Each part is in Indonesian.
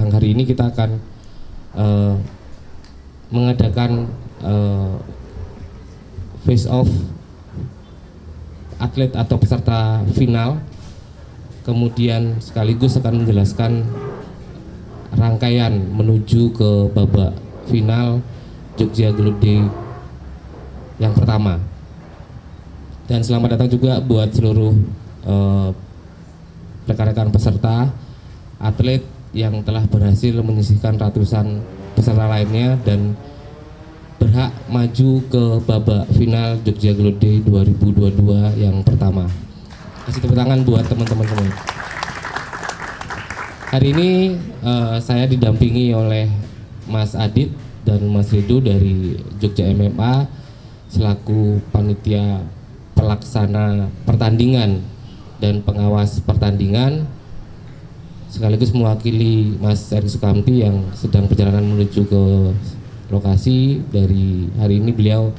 belakang hari ini kita akan mengadakan face off atlet atau peserta final, kemudian sekaligus akan menjelaskan rangkaian menuju ke babak final Jogja Globe Day yang pertama. Dan selamat datang juga buat seluruh rekan-rekan peserta atlet yang telah berhasil menyisihkan ratusan peserta lainnya dan berhak maju ke babak final Jogja Globe Day 2022 yang pertama. Kasih tepuk tangan buat teman-teman semua. Hari ini saya didampingi oleh Mas Adit dan Mas Rido dari Jogja MMA selaku panitia pelaksana pertandingan dan pengawas pertandingan, sekaligus mewakili Mas Erik Sukamti yang sedang perjalanan menuju ke lokasi. Dari hari ini beliau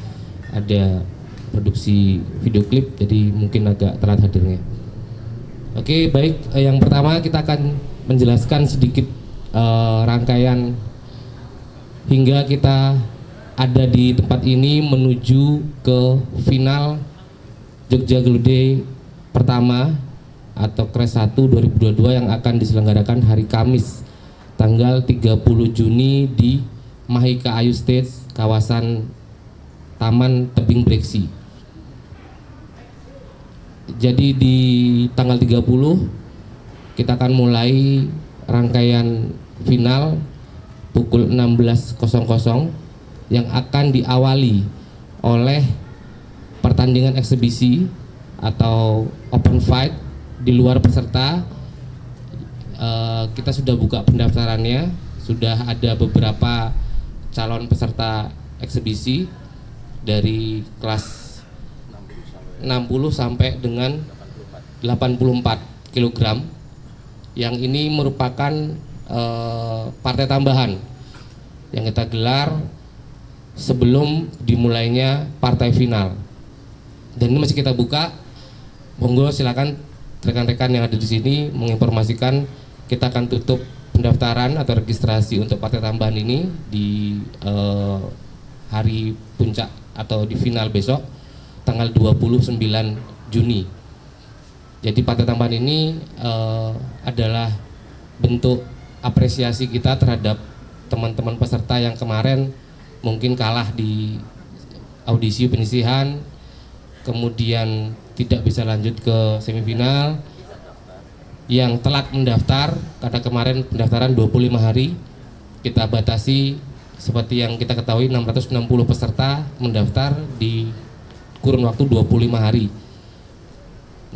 ada produksi video klip, jadi mungkin agak telat hadirnya. Oke, baik. Yang pertama kita akan menjelaskan sedikit rangkaian hingga kita ada di tempat ini menuju ke final Jogja Globe Day pertama atau Kres 1 2022 yang akan diselenggarakan hari Kamis tanggal 30 Juni di Mahika Ayu Stage, kawasan Taman Tebing Breksi. Jadi di tanggal 30 kita akan mulai rangkaian final pukul 16.00 yang akan diawali oleh pertandingan eksebisi atau open fight di luar peserta. Kita sudah buka pendaftarannya, sudah ada beberapa calon peserta eksebisi dari kelas 60 sampai dengan 84 kg. Yang ini merupakan partai tambahan yang kita gelar sebelum dimulainya partai final. Dan ini masih kita buka. Monggo silakan rekan-rekan yang ada di sini menginformasikan. Kita akan tutup pendaftaran atau registrasi untuk partai tambahan ini di hari puncak atau di final besok tanggal 29 Juni. Jadi partai tambahan ini adalah bentuk apresiasi kita terhadap teman-teman peserta yang kemarin mungkin kalah di audisi penyisihan, kemudian tidak bisa lanjut ke semifinal, yang telat mendaftar karena kemarin pendaftaran 25 hari. Kita batasi seperti yang kita ketahui, 660 peserta mendaftar di kurun waktu 25 hari.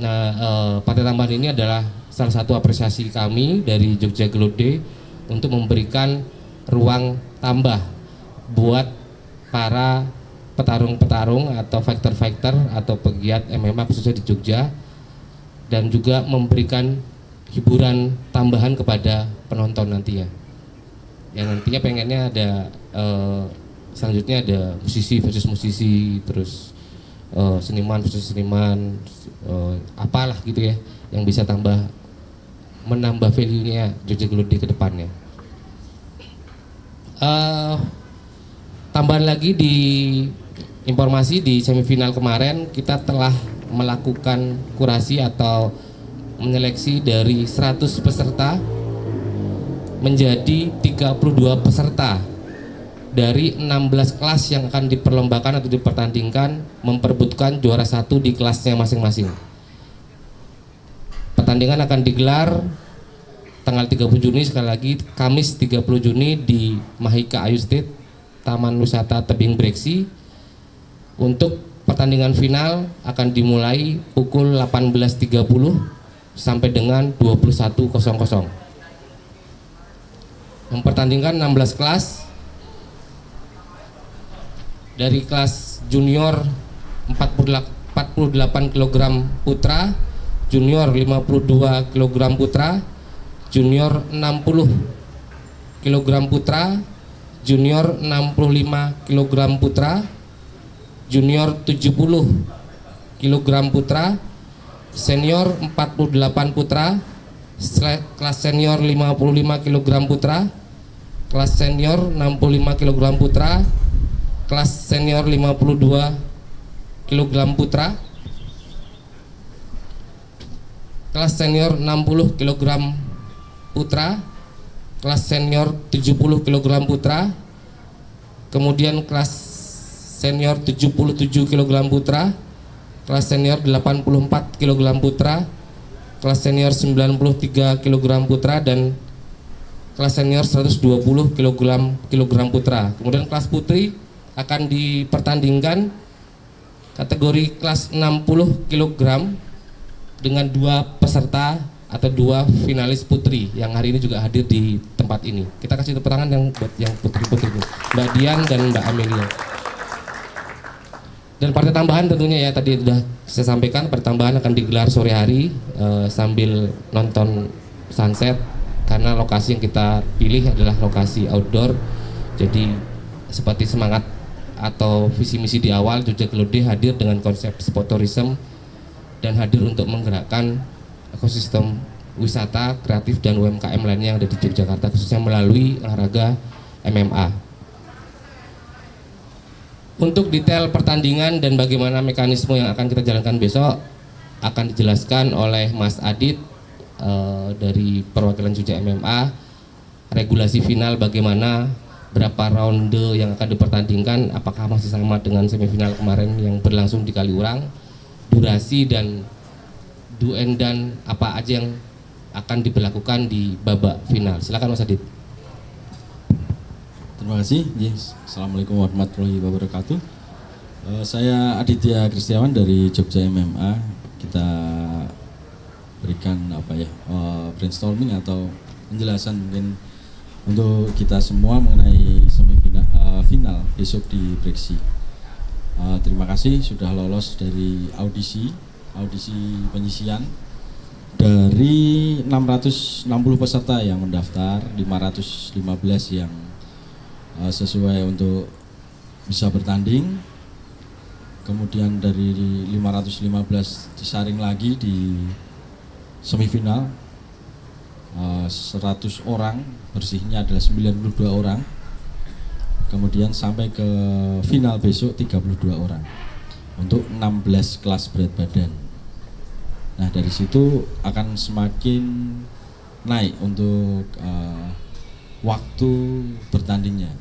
Nah, partai tambahan ini adalah salah satu apresiasi kami dari Jogja Globe Day untuk memberikan ruang tambah buat para petarung-petarung atau fighter-fighter atau pegiat MMA khususnya di Jogja, dan juga memberikan hiburan tambahan kepada penonton nantinya. Yang nantinya pengennya ada selanjutnya ada musisi versus musisi, terus seniman versus seniman, apalah gitu ya, yang bisa menambah value-nya Jogja Globe Day ke depannya. Tambahan lagi di informasi di semifinal kemarin kita telah melakukan kurasi atau menyeleksi dari 100 peserta menjadi 32 peserta dari 16 kelas yang akan diperlombakan atau dipertandingkan, memperebutkan juara satu di kelasnya masing-masing. Pertandingan akan digelar tanggal 30 Juni, sekali lagi Kamis 30 Juni di Mahika Ayu State, Taman Wisata Tebing Breksi. Untuk pertandingan final akan dimulai pukul 18.30 sampai dengan 21.00. Mempertandingkan 16 kelas. Dari kelas junior 48 kg putra, junior 52 kg putra, junior 60 kg putra, junior 65 kg putra, junior 70 kg putra, senior 48 putra, kelas senior 55 kg putra, kelas senior 65 kg putra, kelas senior 52 kg putra, kelas senior 60 kg putra, kelas senior 70 kg putra, kemudian kelas senior 77 kg putra, kelas senior 84 kg putra, kelas senior 93 kg putra, dan kelas senior 120 kg putra. Kemudian kelas putri akan dipertandingkan kategori kelas 60 kg dengan 2 peserta atau 2 finalis putri yang hari ini juga hadir di tempat ini. Kita kasih tepuk tangan yang buat yang putri-putri, Mbak Dian dan Mbak Amelia. Dan partai tambahan tentunya ya tadi sudah saya sampaikan, partai tambahan akan digelar sore hari sambil nonton sunset, karena lokasi yang kita pilih adalah lokasi outdoor. Jadi seperti semangat atau visi misi di awal, Jogja Gelode hadir dengan konsep sport tourism dan hadir untuk menggerakkan ekosistem wisata kreatif dan UMKM lainnya yang ada di Yogyakarta, khususnya melalui olahraga MMA. Untuk detail pertandingan dan bagaimana mekanisme yang akan kita jalankan besok akan dijelaskan oleh Mas Adit dari perwakilan Jogja MMA. Regulasi final bagaimana, berapa ronde yang akan dipertandingkan, apakah masih sama dengan semifinal kemarin yang berlangsung di Kaliurang, durasi dan do and done apa aja yang akan diberlakukan di babak final. Silakan Mas Adit. Terima kasih. Assalamualaikum warahmatullahi wabarakatuh. Saya Aditya Kristiawan dari Jogja MMA. Kita berikan brainstorming atau penjelasan mungkin untuk kita semua mengenai semifinal final besok di Breksi. Terima kasih sudah lolos dari audisi penyisian. Dari 660 peserta yang mendaftar, 515 yang sesuai untuk bisa bertanding, kemudian dari 515 disaring lagi di semifinal 100 orang, bersihnya adalah 92 orang, kemudian sampai ke final besok 32 orang untuk 16 kelas berat badan. Nah dari situ akan semakin naik untuk waktu bertandingnya.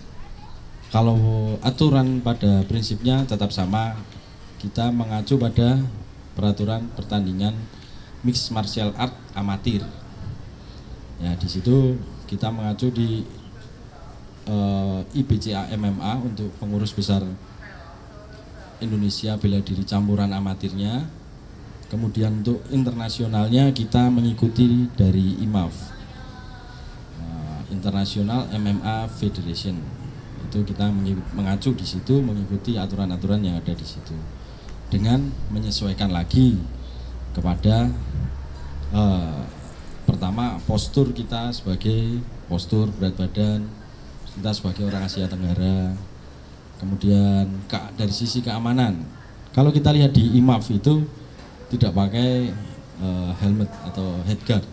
Kalau aturan pada prinsipnya tetap sama, kita mengacu pada peraturan pertandingan mixed martial art amatir. Ya di situ kita mengacu di IBCA MMA untuk pengurus besar Indonesia bela diri campuran amatirnya. Kemudian untuk internasionalnya kita mengikuti dari IMAF, International MMA Federation. Itu kita mengacu di situ, mengikuti aturan-aturan yang ada di situ dengan menyesuaikan lagi kepada pertama postur kita sebagai postur berat badan kita sebagai orang Asia Tenggara, kemudian dari sisi keamanan. Kalau kita lihat di IMAF itu tidak pakai helmet atau headguard,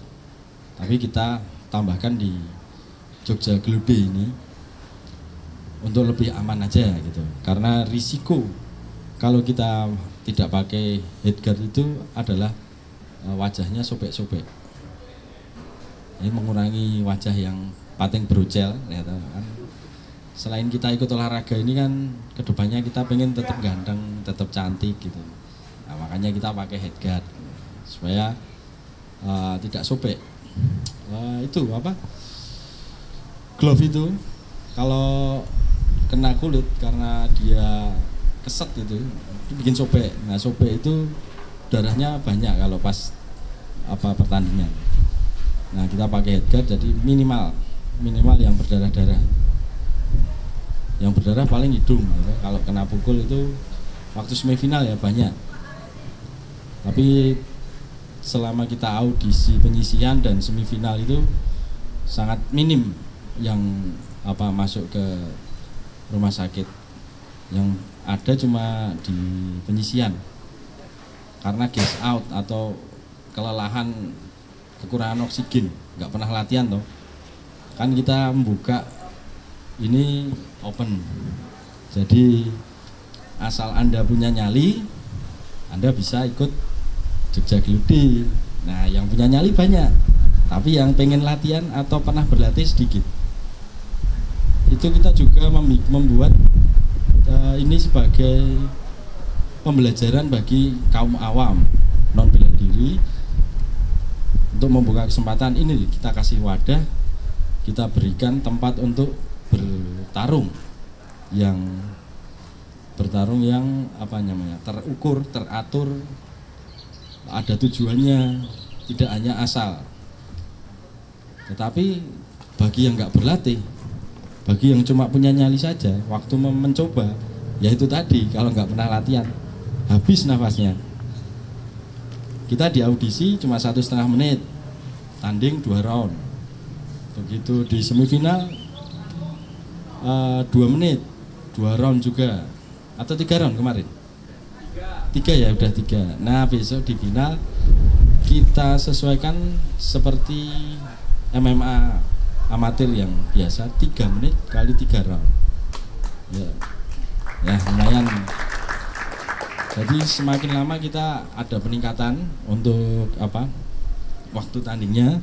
tapi kita tambahkan di Jogja Gelode ini untuk lebih aman aja gitu, karena risiko kalau kita tidak pakai headguard itu adalah wajahnya sobek-sobek. Ini mengurangi wajah yang pating berucel ya kan. Selain kita ikut olahraga ini kan kedepannya kita pengen tetap ganteng, tetap cantik gitu. Nah, makanya kita pakai headguard supaya tidak sobek. Itu apa? Glove itu kalau kena kulit karena dia keset itu bikin sobek. Nah sobek itu darahnya banyak kalau pas pertandingan. Nah kita pakai headguard jadi minimal yang berdarah-darah. Yang berdarah paling hidung gitu. Kalau kena pukul itu waktu semifinal ya banyak. Tapi selama kita audisi penyisian dan semifinal itu sangat minim yang masuk ke rumah sakit. Yang ada cuma di penyisian karena gas out atau kelelahan kekurangan oksigen, nggak pernah latihan toh. Kan kita membuka ini open. Jadi asal Anda punya nyali, Anda bisa ikut Jogja Gludi. Nah, yang punya nyali banyak, tapi yang pengen latihan atau pernah berlatih sedikit. Itu kita juga membuat ini sebagai pembelajaran bagi kaum awam non bela diri untuk membuka kesempatan ini. Kita kasih wadah, kita berikan tempat untuk bertarung yang apa namanya, terukur, teratur, ada tujuannya, tidak hanya asal. Tetapi bagi yang nggak berlatih, bagi yang cuma punya nyali saja, waktu mencoba, ya itu tadi, kalau nggak pernah latihan, habis nafasnya. Kita di audisi cuma 1,5 menit, tanding 2 round. Begitu di semifinal 2 menit, 2 round juga. Atau 3 round kemarin? 3 ya, udah 3. Nah, besok di final kita sesuaikan seperti MMA amatir yang biasa, 3 menit kali 3 round. Ya lumayan. Jadi semakin lama kita ada peningkatan untuk waktu tandingnya,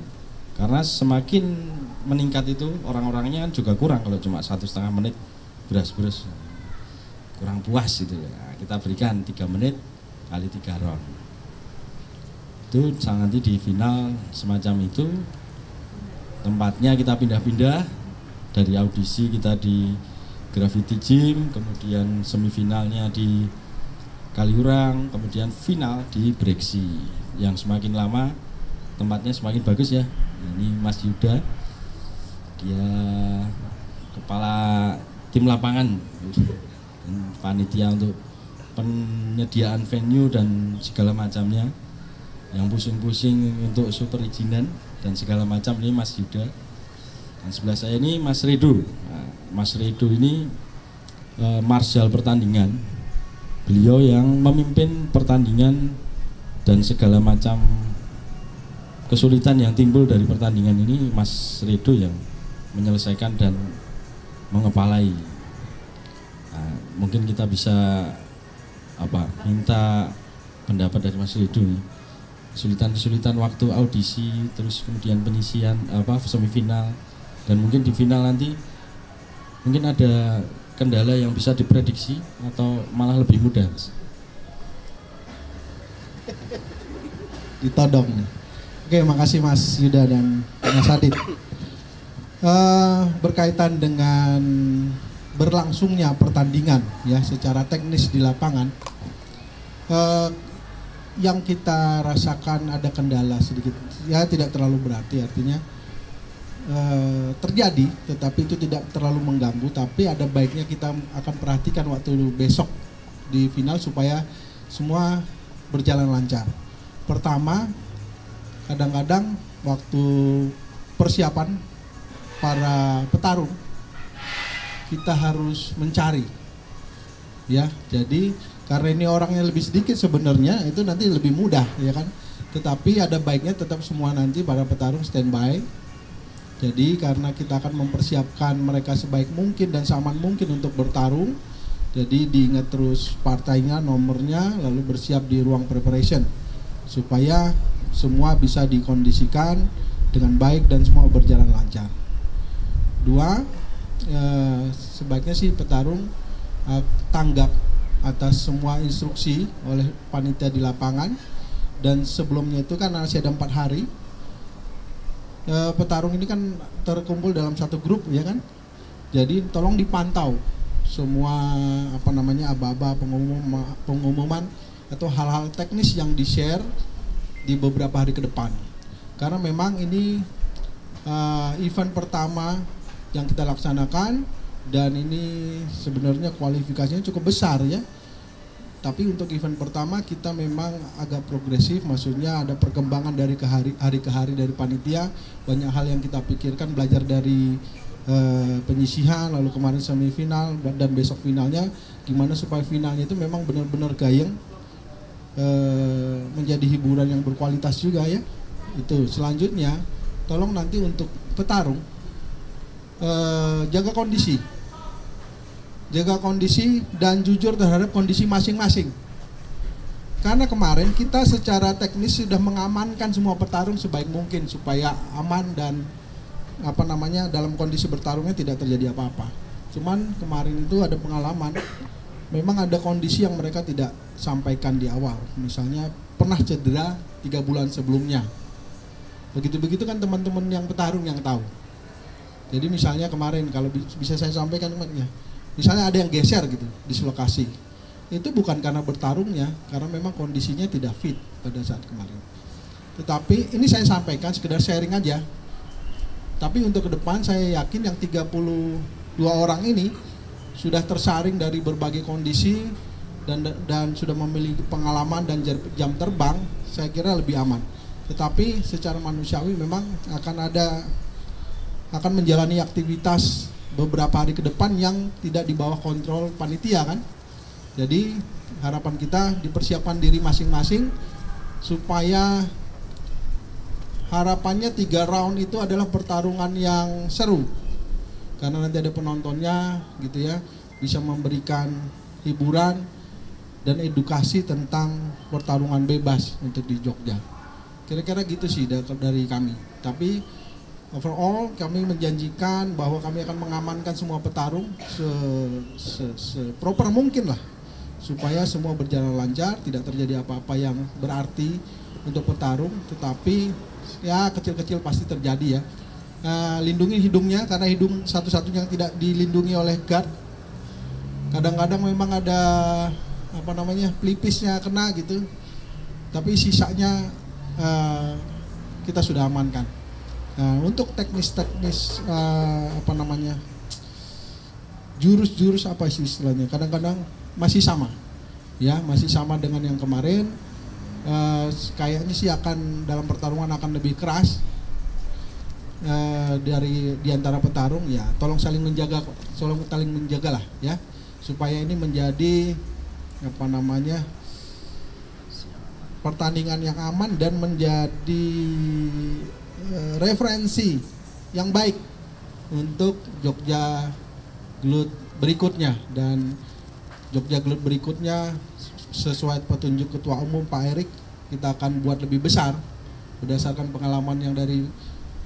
karena semakin meningkat itu orang-orangnya kan juga kurang. Kalau cuma 1,5 menit beres-beres kurang puas gitu ya. Kita berikan 3 menit kali 3 round. Itu nanti di final semacam itu. Tempatnya kita pindah-pindah, dari audisi kita di Gravity Gym, kemudian semifinalnya di Kaliurang, kemudian final di Breksi. Yang semakin lama tempatnya semakin bagus ya. Ini Mas Yuda, dia kepala tim lapangan, panitia untuk penyediaan venue dan segala macamnya. Yang pusing-pusing untuk super izinan dan segala macam ini Mas Yuda. Dan sebelah saya ini Mas Redo. Nah, Mas Redo ini marshal pertandingan. Beliau yang memimpin pertandingan dan segala macam kesulitan yang timbul dari pertandingan ini Mas Redo yang menyelesaikan dan mengepalai. Nah, mungkin kita bisa minta pendapat dari Mas Redo nih. Kesulitan-kesulitan waktu audisi, terus kemudian penyisian semifinal, dan mungkin di final nanti mungkin ada kendala yang bisa diprediksi atau malah lebih mudah. Ditodong. Oke, makasih Mas Yuda dan Mas Adit. Berkaitan dengan berlangsungnya pertandingan ya secara teknis di lapangan, yang kita rasakan ada kendala sedikit, ya tidak terlalu berarti, artinya terjadi, tetapi itu tidak terlalu mengganggu. Tapi ada baiknya kita akan perhatikan waktu besok di final supaya semua berjalan lancar. Pertama, kadang-kadang waktu persiapan para petarung kita harus mencari, ya. Jadi karena ini orangnya lebih sedikit sebenarnya, itu nanti lebih mudah, ya kan. Tetapi ada baiknya tetap semua nanti para petarung standby. Jadi karena kita akan mempersiapkan mereka sebaik mungkin dan seaman mungkin untuk bertarung, jadi diingat terus partainya, nomornya, lalu bersiap di ruang preparation supaya semua bisa dikondisikan dengan baik dan semua berjalan lancar. 2, sebaiknya sih petarung tanggap atas semua instruksi oleh panitia di lapangan, dan sebelumnya itu kan masih ada 4 hari. Petarung ini kan terkumpul dalam satu grup, ya kan. Jadi tolong dipantau semua aba-aba pengumuman atau hal-hal teknis yang di-share di beberapa hari ke depan. Karena memang ini event pertama yang kita laksanakan, dan ini sebenarnya kualifikasinya cukup besar ya. Tapi untuk event pertama kita memang agak progresif, maksudnya ada perkembangan dari hari ke hari dari panitia. Banyak hal yang kita pikirkan, belajar dari penyisihan, lalu kemarin semifinal dan besok finalnya, gimana supaya finalnya itu memang benar-benar gayeng, menjadi hiburan yang berkualitas juga ya. Itu selanjutnya tolong nanti untuk petarung jaga kondisi dan jujur terhadap kondisi masing-masing. Karena kemarin kita secara teknis sudah mengamankan semua petarung sebaik mungkin supaya aman dan dalam kondisi bertarungnya tidak terjadi apa-apa. Cuman kemarin itu ada pengalaman, memang ada kondisi yang mereka tidak sampaikan di awal. Misalnya pernah cedera 3 bulan sebelumnya. Begitu-begitu kan teman-teman yang petarung yang tahu. Jadi misalnya kemarin kalau bisa saya sampaikan temannya, misalnya ada yang geser gitu dislokasi. Itu bukan karena bertarungnya, karena memang kondisinya tidak fit pada saat kemarin. Tetapi ini saya sampaikan sekedar sharing aja. Tapi untuk ke depan saya yakin yang 32 orang ini sudah tersaring dari berbagai kondisi dan sudah memiliki pengalaman dan jam terbang, saya kira lebih aman. Tetapi secara manusiawi memang akan menjalani aktivitas beberapa hari ke depan yang tidak di bawah kontrol panitia kan. Jadi harapan kita dipersiapkan diri masing-masing supaya harapannya 3 round itu adalah pertarungan yang seru. Karena nanti ada penontonnya gitu ya, bisa memberikan hiburan dan edukasi tentang pertarungan bebas untuk di Jogja. Kira-kira gitu sih dari kami. Tapi overall kami menjanjikan bahwa kami akan mengamankan semua petarung se-proper mungkin lah, supaya semua berjalan lancar, tidak terjadi apa-apa yang berarti untuk petarung. Tetapi ya kecil-kecil pasti terjadi ya. Lindungi hidungnya, karena hidung satu-satunya yang tidak dilindungi oleh guard. Kadang-kadang memang ada pelipisnya kena gitu, tapi sisanya kita sudah amankan. Untuk teknis-teknis jurus-jurus apa sih istilahnya, kadang-kadang masih sama ya, masih sama dengan yang kemarin. Kayaknya sih akan dalam pertarungan akan lebih keras dari diantara petarung ya. Tolong saling menjaga lah ya, supaya ini menjadi pertandingan yang aman dan menjadi referensi yang baik untuk Jogja Glut berikutnya. Dan Jogja Glut berikutnya sesuai petunjuk Ketua Umum Pak Erik, kita akan buat lebih besar berdasarkan pengalaman yang dari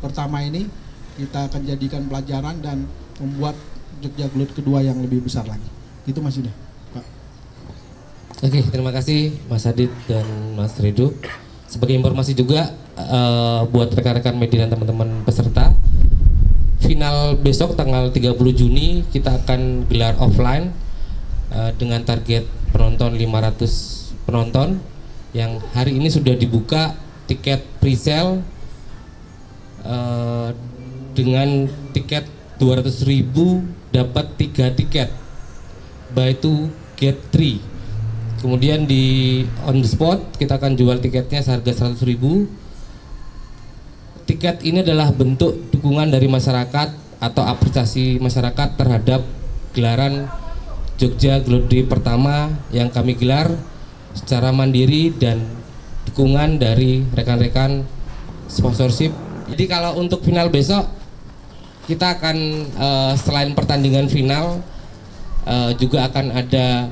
pertama ini. Kita akan jadikan pelajaran dan membuat Jogja Glut kedua yang lebih besar lagi. Itu Mas Yuda, Pak. Oke, terima kasih Mas Adit dan Mas Ridho. Sebagai informasi juga buat rekan-rekan media dan teman-teman peserta, final besok tanggal 30 Juni kita akan gelar offline dengan target penonton 500 penonton, yang hari ini sudah dibuka tiket pre-sale dengan tiket 200.000 dapat 3 tiket buy 2 get 3. Kemudian di on the spot kita akan jual tiketnya seharga 100.000. Tiket ini adalah bentuk dukungan dari masyarakat atau apresiasi masyarakat terhadap gelaran Jogja Glut Day pertama yang kami gelar secara mandiri dan dukungan dari rekan-rekan sponsorship. Jadi kalau untuk final besok kita akan selain pertandingan final juga akan ada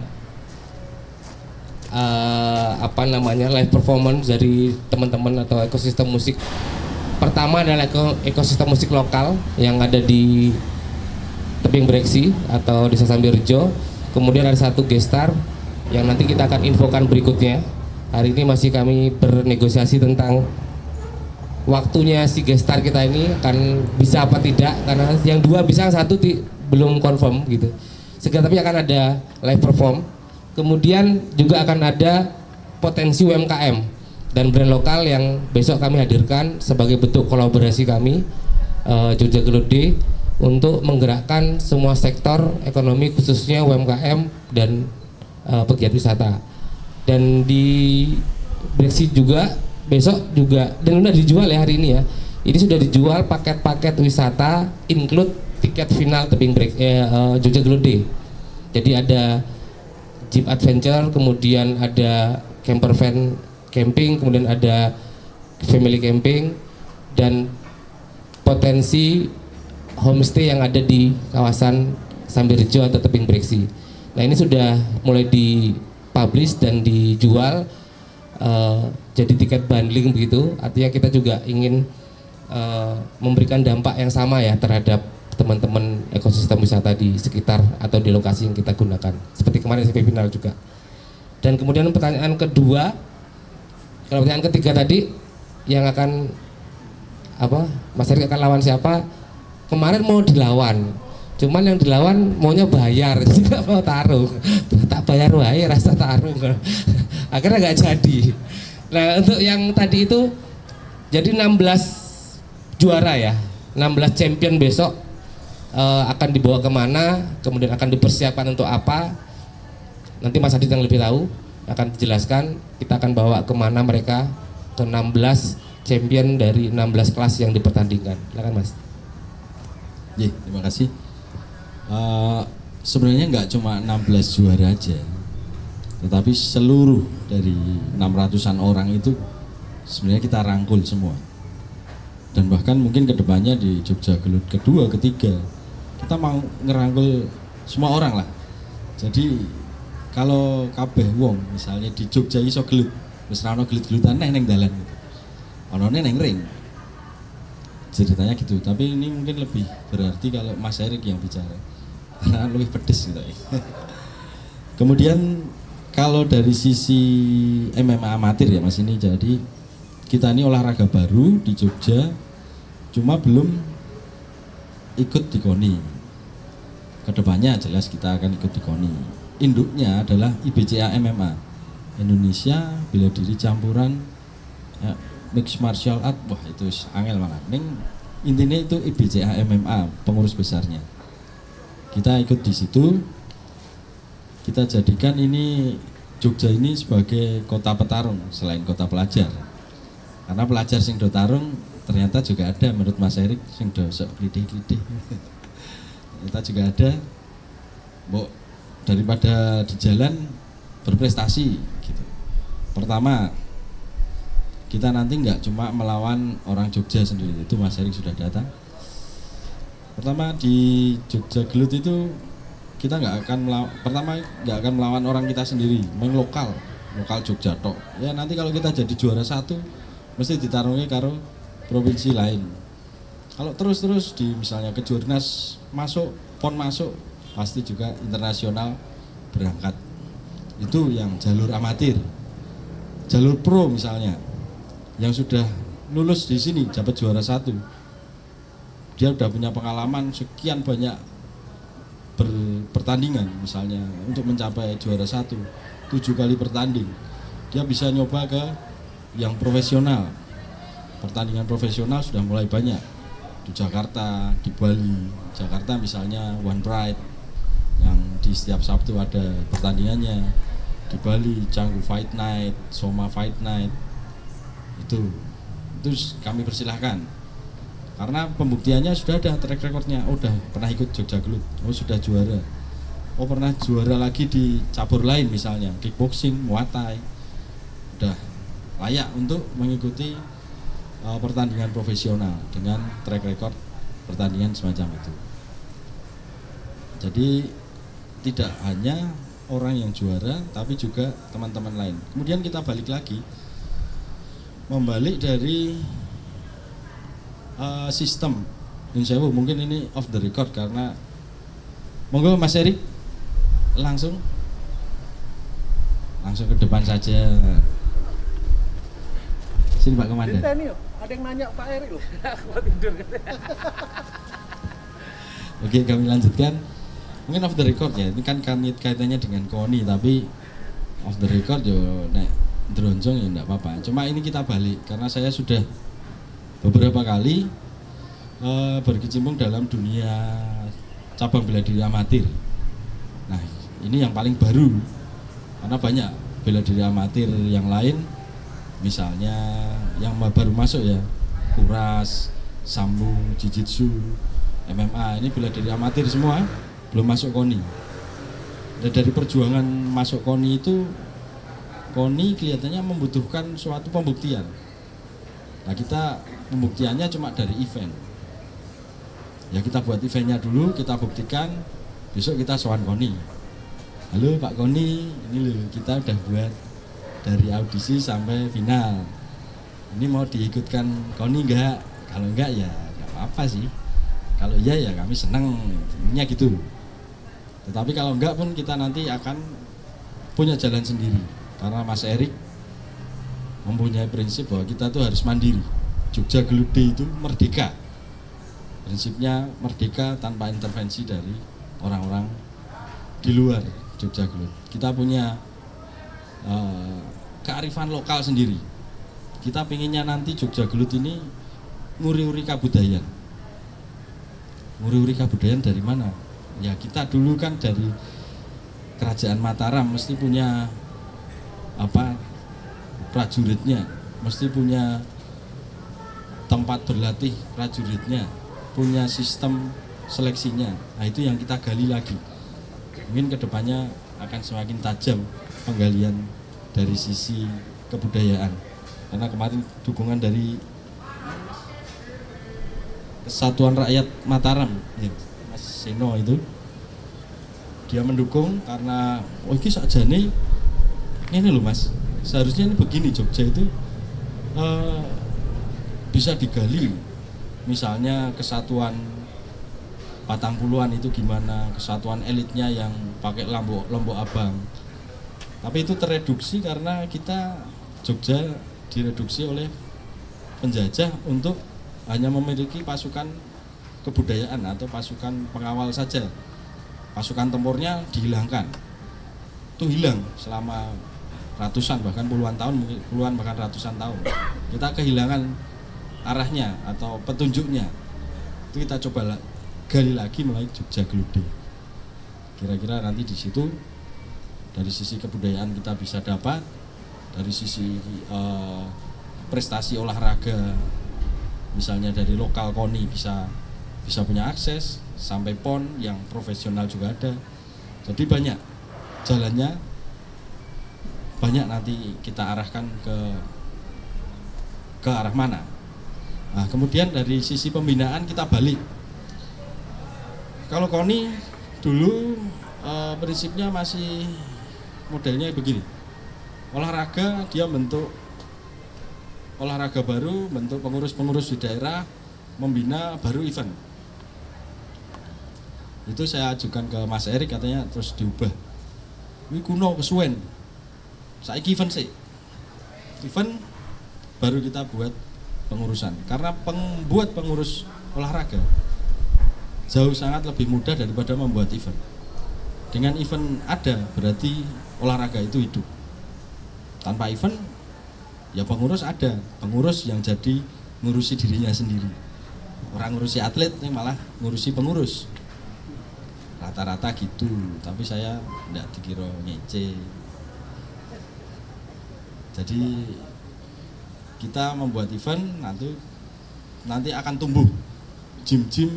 live performance dari teman-teman atau ekosistem musik. Pertama adalah ekosistem musik lokal yang ada di Tebing Breksi atau Desa Sambirejo. Kemudian ada 1 gestar yang nanti kita akan infokan berikutnya. Hari ini masih kami bernegosiasi tentang waktunya si gestar kita ini akan bisa apa tidak, karena yang 2 bisa, yang 1 belum confirm gitu. Segera tapi akan ada live perform. Kemudian juga akan ada potensi UMKM dan brand lokal yang besok kami hadirkan sebagai bentuk kolaborasi kami Jogja Glut Day untuk menggerakkan semua sektor ekonomi khususnya UMKM dan pegiat wisata. Dan di Brexit juga besok juga, dan sudah dijual ya hari ini ya. Ini sudah dijual paket-paket wisata include tiket final Tebing Jogja Glut Day. Jadi ada Jeep Adventure, kemudian ada camper van camping, kemudian ada family camping, dan potensi homestay yang ada di kawasan Sambirjo atau Tebing Breksi. Nah, ini sudah mulai dipublish dan dijual jadi tiket bundling begitu. Artinya kita juga ingin memberikan dampak yang sama ya terhadap teman-teman ekosistem wisata di sekitar atau di lokasi yang kita gunakan. Seperti kemarin SMP final juga. Dan kemudian pertanyaan kedua, kalau pertanyaan ketiga tadi yang akan apa? Mas Erik akan lawan siapa? Kemarin mau dilawan, cuman yang dilawan maunya bayar, jadi nggak mau tarung. Tak bayar wae rasa tarung. Akhirnya nggak jadi. Nah, untuk yang tadi itu jadi 16 juara ya, 16 champion besok akan dibawa kemana, kemudian akan dipersiapkan untuk apa, nanti Mas Adit yang lebih tahu akan dijelaskan. Kita akan bawa kemana mereka, ke 16 champion dari 16 kelas yang dipertandingkan. Silakan Mas. Terima kasih. Sebenarnya nggak cuma 16 juara aja, tetapi seluruh dari 600-an orang itu sebenarnya kita rangkul semua. Dan bahkan mungkin kedepannya di Jogja Gelut kedua, ketiga, kita mau ngerangkul semua orang lah. Jadi kalau kabeh wong misalnya di Jogja iso gelut, wis ra ono gelut-gelutan neng dalan gitu. Onone neng ring. Ceritanya gitu, tapi ini mungkin lebih berarti kalau Mas Erik yang bicara karena lebih pedes gitu. Kemudian kalau dari sisi MMA amatir ya Mas, ini jadi kita ini olahraga baru di Jogja, cuma belum ikut di KONI. Kedepannya jelas kita akan ikut di KONI. Induknya adalah IBCA MMA, Indonesia Bela Diri Campuran Mixed Martial Art. Wah, itu angel malah. Intinya itu IBCA MMA, pengurus besarnya. Kita ikut di situ. Kita jadikan ini Jogja ini sebagai kota petarung selain kota pelajar. Karena pelajar sing do tarung ternyata juga ada menurut Mas Erik sing do sok klidih-klidih. Ternyata juga ada. Mbok daripada di jalan berprestasi gitu. Pertama, kita nanti nggak cuma melawan orang Jogja sendiri, itu Mas Erik sudah datang. Pertama di Jogja Gelut itu kita nggak akan melawan orang kita sendiri, main lokal Jogja tok. Ya nanti kalau kita jadi juara satu, mesti ditarungnya karo provinsi lain. Kalau terus di misalnya Kejurnas masuk, PON masuk, pasti juga internasional berangkat. Itu yang jalur amatir. Jalur pro misalnya, yang sudah lulus di sini dapat juara satu, dia udah punya pengalaman sekian banyak pertandingan misalnya untuk mencapai juara satu, 7 kali bertanding, dia bisa nyoba ke yang profesional. Pertandingan profesional sudah mulai banyak di Jakarta, di Bali. Jakarta misalnya One Pride yang di setiap Sabtu ada pertandingannya. Di Bali Canggu Fight Night, Soma Fight Night. Itu kami persilahkan karena pembuktiannya sudah ada, track recordnya. Oh, udah pernah ikut Jogja Gelut, oh sudah juara, oh pernah juara lagi di cabur lain misalnya kickboxing, muay thai, udah layak untuk mengikuti pertandingan profesional dengan track record pertandingan semacam itu. Jadi tidak hanya orang yang juara, tapi juga teman-teman lain. Kemudian kita balik lagi, membalik dari sistem. Mungkin ini off the record karena monggo Mas Erik langsung ke depan saja. Sini Pak Komandan. Ada yang nanya Pak Erik loh. Aku tidur. Oke, kami lanjutkan. Mungkin off the record ya. Ini kan kaitannya dengan KONI, tapi off the record yo nek dronjong ya enggak apa-apa. Cuma ini kita balik karena saya sudah beberapa kali berkecimpung dalam dunia cabang bela diri amatir. Nah, ini yang paling baru karena banyak bela diri amatir yang lain, misalnya yang baru masuk ya, Kuras, Sambo, Jiu-Jitsu, MMA, ini bela diri amatir semua, belum masuk KONI. Dan dari perjuangan masuk KONI itu, KONI kelihatannya membutuhkan suatu pembuktian. Nah kita pembuktiannya cuma dari event. Ya kita buat eventnya dulu, kita buktikan, besok kita sowan KONI. Halo Pak KONI, ini loh kita udah buat dari audisi sampai final. Ini mau diikutkan KONI enggak? Kalau enggak ya enggak apa-apa sih. Kalau iya ya kami senang, intinya gitu. Tetapi kalau enggak pun kita nanti akan punya jalan sendiri. Karena Mas Erik mempunyai prinsip bahwa kita tuh harus mandiri. Jogja Gelude itu merdeka. Prinsipnya merdeka tanpa intervensi dari orang-orang di luar Jogja Gelude. Kita punya kearifan lokal sendiri. Kita pinginnya nanti Jogja Gelude ini nguri-uri kabudayaan. Nguri-uri kabudayaan dari mana? Ya kita dulu kan dari Kerajaan Mataram mesti punya prajuritnya, mesti punya tempat berlatih prajuritnya, punya sistem seleksinya. Nah itu yang kita gali lagi. Mungkin kedepannya akan semakin tajam penggalian dari sisi kebudayaan. Karena kemarin dukungan dari Kesatuan Rakyat Mataram, ya, Mas Seno itu, dia mendukung karena ini sakjane ini loh Mas, seharusnya ini begini Jogja itu bisa digali. Misalnya kesatuan Patang Puluhan itu gimana, kesatuan elitnya yang pakai lombok abang. Tapi itu tereduksi karena kita Jogja direduksi oleh penjajah untuk hanya memiliki pasukan kebudayaan atau pasukan pengawal saja. Pasukan tempurnya dihilangkan. Itu hilang selama ratusan bahkan puluhan tahun, mungkin puluhan bahkan ratusan tahun. Kita kehilangan arahnya atau petunjuknya. Itu kita coba gali lagi melalui Jogja Gelude. Kira-kira nanti di situ dari sisi kebudayaan kita bisa dapat, dari sisi prestasi olahraga, misalnya dari lokal KONI bisa punya akses, sampai PON yang profesional juga ada. Jadi banyak jalannya, banyak nanti kita arahkan ke arah mana. Nah, kemudian dari sisi pembinaan kita balik. Kalau KONI dulu prinsipnya masih modelnya begini. Olahraga dia bentuk olahraga baru, bentuk pengurus-pengurus di daerah, membina baru event. Itu saya ajukan ke Mas Erik, katanya terus diubah. Ini kuno kesuwen. Saiki event sih. Event baru kita buat pengurusan. Karena pembuat pengurus olahraga jauh sangat lebih mudah daripada membuat event. Dengan event ada berarti olahraga itu hidup. Tanpa event ya pengurus ada, pengurus yang jadi ngurusi dirinya sendiri. Orang ngurusi atlet ini malah ngurusi pengurus. Rata-rata gitu, tapi saya tidak dikira ngece. Jadi kita membuat event nanti akan tumbuh gym-gym.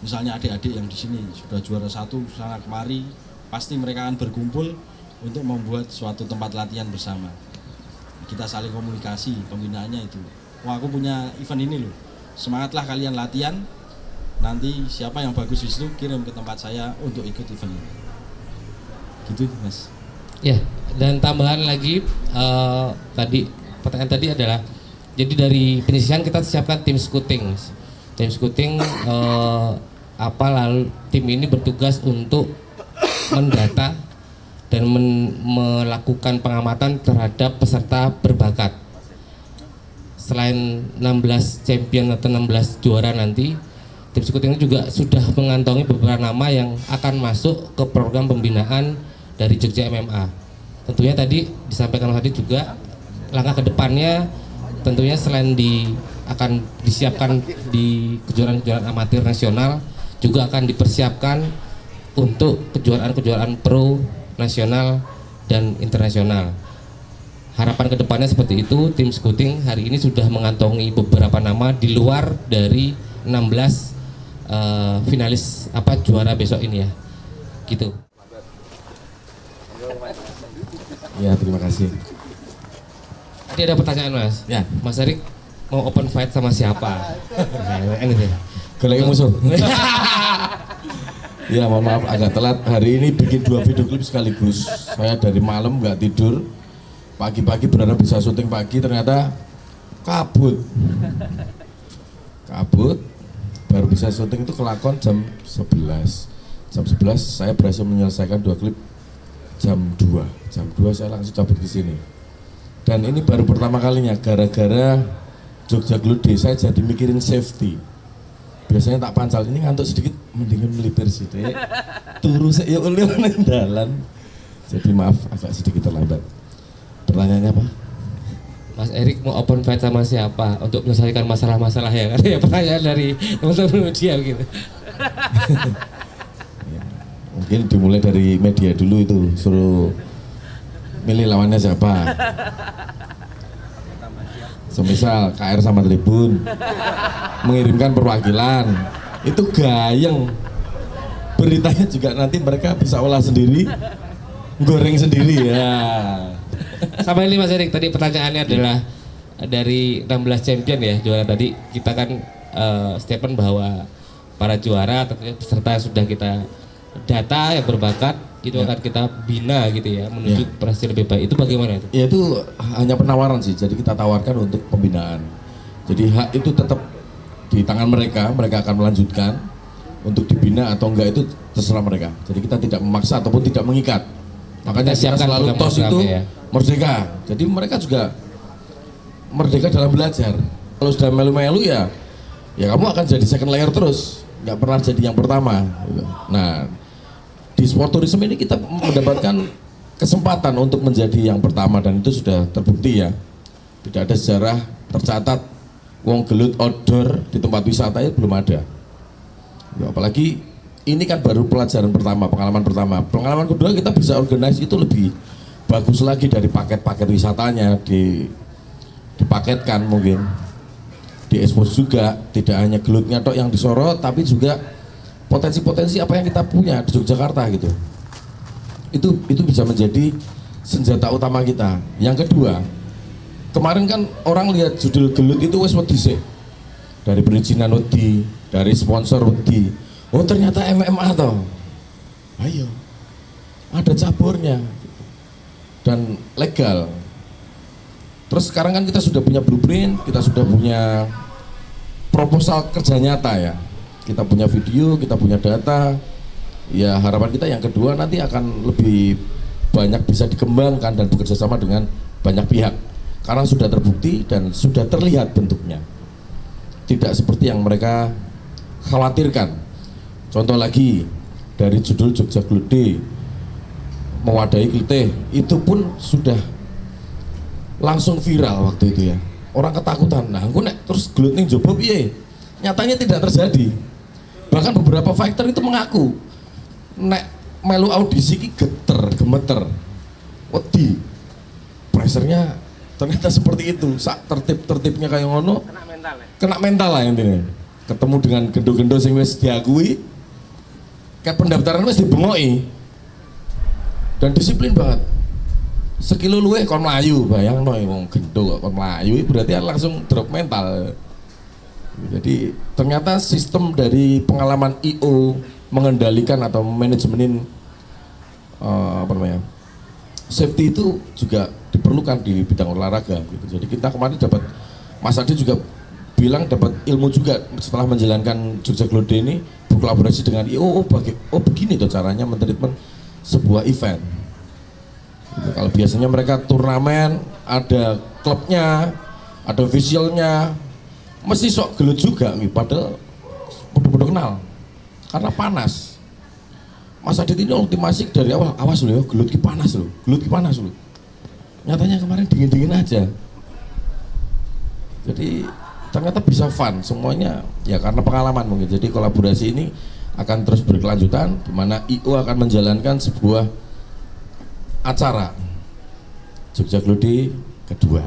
Misalnya adik-adik yang di sini sudah juara 1 sana kemari, pasti mereka akan berkumpul untuk membuat suatu tempat latihan bersama. Kita saling komunikasi, pembinaannya itu. Wah aku punya event ini loh, semangatlah kalian latihan. Nanti siapa yang bagus di situ kirim ke tempat saya untuk ikut event ini. Gitu Mas. Ya, dan tambahan lagi pertanyaan tadi adalah, jadi dari penyisihan kita siapkan tim scouting. Tim scouting lalu tim ini bertugas untuk mendata dan melakukan pengamatan terhadap peserta berbakat. Selain 16 champion atau 16 juara nanti, tim scouting ini juga sudah mengantongi beberapa nama yang akan masuk ke program pembinaan dari Jogja MMA. Tentunya tadi disampaikan tadi juga langkah ke depannya tentunya selain akan disiapkan di kejuaraan-kejuaraan amatir nasional, juga akan dipersiapkan untuk kejuaraan-kejuaraan pro nasional dan internasional. Harapan kedepannya seperti itu. Tim scouting hari ini sudah mengantongi beberapa nama di luar dari 16 finalis juara besok ini ya, gitu. Ya, terima kasih. Tadi ada pertanyaan Mas. Ya. Mas Erik, mau open fight sama siapa? Nah, ini deh. Golek musuh. Ya mohon maaf agak telat, hari ini bikin 2 video klip sekaligus. Saya dari malam nggak tidur, pagi-pagi berharap bisa syuting pagi, ternyata kabut, baru bisa syuting itu kelakon jam 11. Jam 11 saya berhasil menyelesaikan 2 klip jam 2 saya langsung cabut ke sini. Dan ini baru pertama kalinya gara-gara Jogja Glode saya jadi mikirin safety. Biasanya tak pancal, ini ngantuk sedikit mendingan melipir sedikit turu saya oleh dalan. Jadi maaf agak sedikit terlambat. Pertanyaannya apa? Mas Erik mau open fight sama siapa untuk menyelesaikan masalah-masalah ya? Ada ya pertanyaan dari teman-teman media gitu. Ya, mungkin dimulai dari media dulu itu, suruh milih lawannya siapa. Semisal KR sama Tribun mengirimkan perwakilan, itu gayeng. Beritanya juga nanti mereka bisa olah sendiri, goreng sendiri ya. Sampai ini Mas Erik, tadi pertanyaannya adalah dari 16 champion ya juara tadi, kita kan statement bahwa para juara tentunya peserta yang sudah kita data yang berbakat itu akan kita bina gitu ya menuju prestasi lebih baik. Itu bagaimana itu? Ya itu hanya penawaran sih, jadi kita tawarkan untuk pembinaan. Jadi hak itu tetap di tangan mereka, mereka akan melanjutkan untuk dibina atau enggak itu terserah mereka. Jadi kita tidak memaksa ataupun tidak mengikat. Makanya kita selalu tos itu ya. Merdeka. Jadi mereka juga merdeka dalam belajar. Kalau sudah melu-melu ya kamu akan jadi second layer terus, nggak pernah jadi yang pertama. Gitu. Nah, di sport tourism ini kita mendapatkan kesempatan untuk menjadi yang pertama dan itu sudah terbukti ya. Tidak ada sejarah tercatat wong gelut outdoor di tempat wisata itu belum ada. Ya, apalagi ini kan baru pelajaran pertama, pengalaman pertama. Pengalaman kedua kita bisa organize itu lebih bagus lagi dari paket-paket wisatanya, dipaketkan mungkin, diekspos juga, tidak hanya gelutnya tok yang disorot, tapi juga potensi-potensi apa yang kita punya di Yogyakarta gitu. Itu bisa menjadi senjata utama kita. Yang kedua, kemarin kan orang lihat judul gelut itu wes wedi sik. Dari perizinan wedi, dari sponsor wedi. Oh ternyata MMA toh. Ayo. Ada caburnya. Dan legal. Terus sekarang kan kita sudah punya blueprint, kita sudah punya proposal kerja nyata ya. Kita punya video, kita punya data. Ya harapan kita yang kedua nanti akan lebih banyak bisa dikembangkan dan bekerja sama dengan banyak pihak. Karena sudah terbukti dan sudah terlihat bentuknya. Tidak seperti yang mereka khawatirkan. Contoh lagi dari judul Jogja Glode mewadahi klite itu pun sudah langsung viral waktu itu ya. Orang ketakutan. Nah, aku nek terus gelut ning jowo piye? Nyatanya tidak terjadi. Bahkan beberapa fighter itu mengaku nek melu audisi ki gemeter. Wedi. Pressernya ternyata seperti itu. Sak tertib-tertibnya kayak ngono. Kena mental lah intinya. Ketemu dengan gendo-gendo sing wis diakui. Kayak pendaftaran wis dibengoki. Dan disiplin banget. Sekilo luwih kon mlayu, bayangno wong gendo kok kon mlayu berarti langsung drop mental. Jadi ternyata sistem dari pengalaman IO mengendalikan atau manajemenin safety itu juga diperlukan di bidang olahraga gitu. Jadi kita kemarin dapat Mas Adi juga bilang dapat ilmu juga setelah menjalankan Jogja Glode ini berkolaborasi dengan IO. Begini tuh caranya mentreatment sebuah event. Gitu. Kalau biasanya mereka turnamen ada klubnya, ada visualnya, mesti sok gelut juga nih, padahal udah kenal karena panas. Mas Adit ini ultimasi dari awal, awas loh, gelut ki panas loh, nyatanya kemarin dingin aja. Jadi ternyata bisa fun semuanya ya karena pengalaman mungkin. Jadi kolaborasi ini akan terus berkelanjutan di mana IO akan menjalankan sebuah acara Jogja Glode kedua.